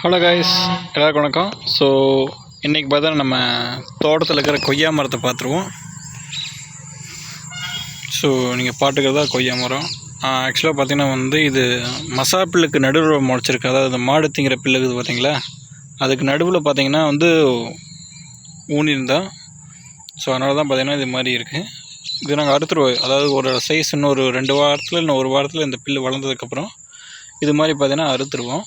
Hello guys, எல்லாருக்கும் வணக்கம். So இன்றைக்கி பார்த்தா நம்ம தோட்டத்தில் இருக்கிற கொய்யா மரத்தை பார்த்துருவோம். ஸோ நீங்கள் பார்த்துக்கிறதா கொய்யா மரம். ஆக்சுவலாக பார்த்திங்கன்னா இது மசாப்பிள்ளுக்கு நடுவில் முளைச்சிருக்கு. அதாவது மாடு திங்கிற பில்லுக்குது பார்த்திங்களா, அதுக்கு நடுவில் பார்த்திங்கன்னா ஊனியிருந்தா. ஸோ அதனால தான் பார்த்திங்கன்னா இது மாதிரி இருக்குது. இது நாங்கள் அறுத்துருவோம். அதாவது ஒரு சைஸ் இன்னும் ஒரு 2 வாரத்தில் இன்னும் 1 வாரத்தில் இந்த பில்லு வளர்ந்ததுக்கப்புறம் இது மாதிரி பார்த்திங்கன்னா அறுத்துருவோம்.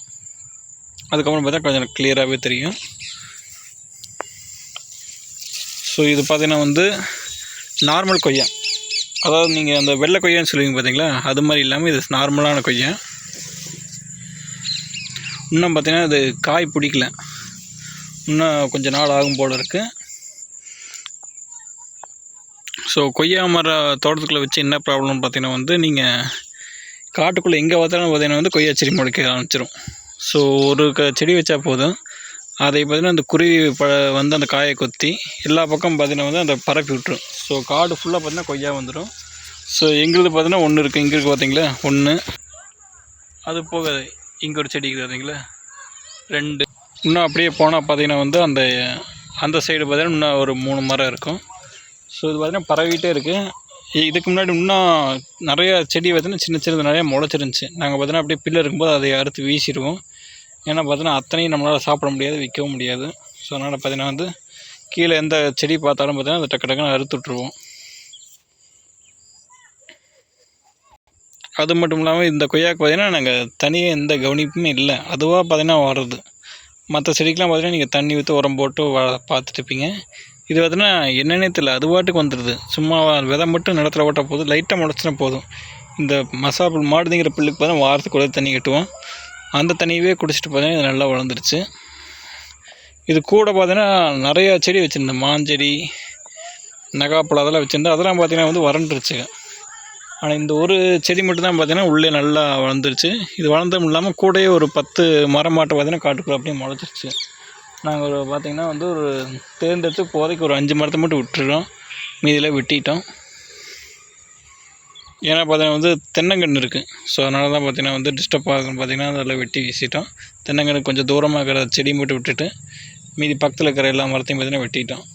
அதுக்கப்புறம் பார்த்தா கொஞ்சம் கிளியராகவே தெரியும். ஸோ இது பார்த்திங்கன்னா நார்மல் கொய்யா. அதாவது நீங்கள் அந்த வெள்ளை கொய்யான்னு சொல்லுவீங்க பார்த்தீங்களா, அது மாதிரி இல்லாமல் இது நார்மலான கொய்யா. இன்னும் பார்த்திங்கன்னா இது காய் பிடிக்கல, இன்னும் கொஞ்சம் நாள் ஆகும் போல் இருக்குது. ஸோ கொய்யா மர தோட்டத்துக்குள்ளே வச்சு என்ன ப்ராப்ளம்னு பார்த்திங்கன்னா நீங்கள் காட்டுக்குள்ளே எங்கே பார்த்தாலும் பார்த்திங்கன்னா கொய்யா செடி முளைக்க ஆரம்பிச்சிடும். ஸோ ஒரு செடி வச்சா போதும், அதை பார்த்திங்கன்னா அந்த குருவி அந்த காயை கொத்தி எல்லா பக்கம் பார்த்திங்கன்னா அதை பரப்பி விட்டுரும். ஸோ காடு ஃபுல்லாக பார்த்திங்கன்னா கொய்யா வந்துடும். ஸோ எங்களுக்கு பார்த்திங்கன்னா 1 இருக்குது, இங்கே இருக்குது பார்த்திங்களா 1. அது போக இங்கே ஒரு செடி இருக்குது பார்த்திங்களா 2. இன்னும் அப்படியே போனால் பார்த்திங்கன்னா அந்த சைடு பார்த்திங்கன்னா இன்னும் ஒரு 3 மரம் இருக்கும். ஸோ இது பார்த்திங்கன்னா பரவிட்டே இருக்குது. இதுக்கு முன்னாடி இன்னும் நிறையா செடி பார்த்திங்கன்னா சின்ன சின்னது நிறையா முளைச்சிருந்துச்சி. நாங்கள் பார்த்திங்கன்னா அப்படியே பில்லு இருக்கும்போது அதை அறுத்து வீசிடுவோம். ஏன்னா பார்த்திங்கன்னா அத்தனையும் நம்மளால் சாப்பிட முடியாது, விற்கவும் முடியாது. ஸோ அதனால் பார்த்திங்கன்னா கீழே எந்த செடி பார்த்தாலும் பார்த்திங்கன்னா அதை டக்கு டக்குன்னு அறுத்து விட்ருவோம். அது மட்டும் இல்லாமல் இந்த கொய்யாவுக்கு பார்த்திங்கன்னா நாங்கள் தனியாக எந்த கவனிப்புமே இல்லை, அதுவாக பார்த்திங்கன்னா வர்றது. மற்ற செடிக்கெலாம் பார்த்திங்கன்னா நீங்கள் தண்ணி ஊற்றி உரம் போட்டு பார்த்துட்டு இருப்பீங்க. இது பார்த்திங்கன்னா என்னென்னே தெரியல, அது பாட்டுக்கு வந்துடுது. சும்மா விதை மட்டும் நிலத்தில் ஓட்டால் போதும், லைட்டாக முளைச்சினா போதும். இந்த மசாப்பிள் மாடுங்கிற பில்லுக்கு பார்த்தா வாரத்துக்கு கூட தண்ணி கட்டுவோம். அந்த தண்ணியவே குடிச்சிட்டு பார்த்தீங்கன்னா இது நல்லா வளர்ந்துருச்சு. இது கூட பார்த்தீங்கன்னா நிறையா செடி வச்சுருந்தேன், மாஞ்செடி, நகாப்பழம் அதெல்லாம் வச்சுருந்தேன். அதெல்லாம் பார்த்திங்கன்னா வறண்டுருச்சு. ஆனால் இந்த ஒரு செடி மட்டும்தான் பார்த்திங்கன்னா உள்ளே நல்லா வளர்ந்துருச்சு. இது வளர்ந்ததும் இல்லாமல் கூடயே ஒரு 10 மரம் மாட்டை பார்த்திங்கன்னா காட்டுக்குள்ளே அப்படியே முளைச்சிருச்சு. நாங்கள் பார்த்திங்கன்னா ஒரு தேர்ந்தெடுத்து போதைக்கு ஒரு 5 மரத்தை மட்டும் விட்டுறோம், மீதியில் வெட்டிட்டோம். ஏன்னா பார்த்திங்கன்னா தென்னங்கன்று இருக்குது. ஸோ அதனால தான் பார்த்திங்கன்னா டிஸ்டர்ப் ஆகுதுன்னு பார்த்திங்கன்னா அதெல்லாம் வெட்டி வீசிட்டோம். தென்னங்கன்று கொஞ்சம் தூரமாக இருக்கிற செடி மட்டும் விட்டுட்டு மீதி பக்கத்தில் இருக்கிற எல்லா மரத்தையும் பார்த்திங்கன்னா வெட்டிட்டோம்.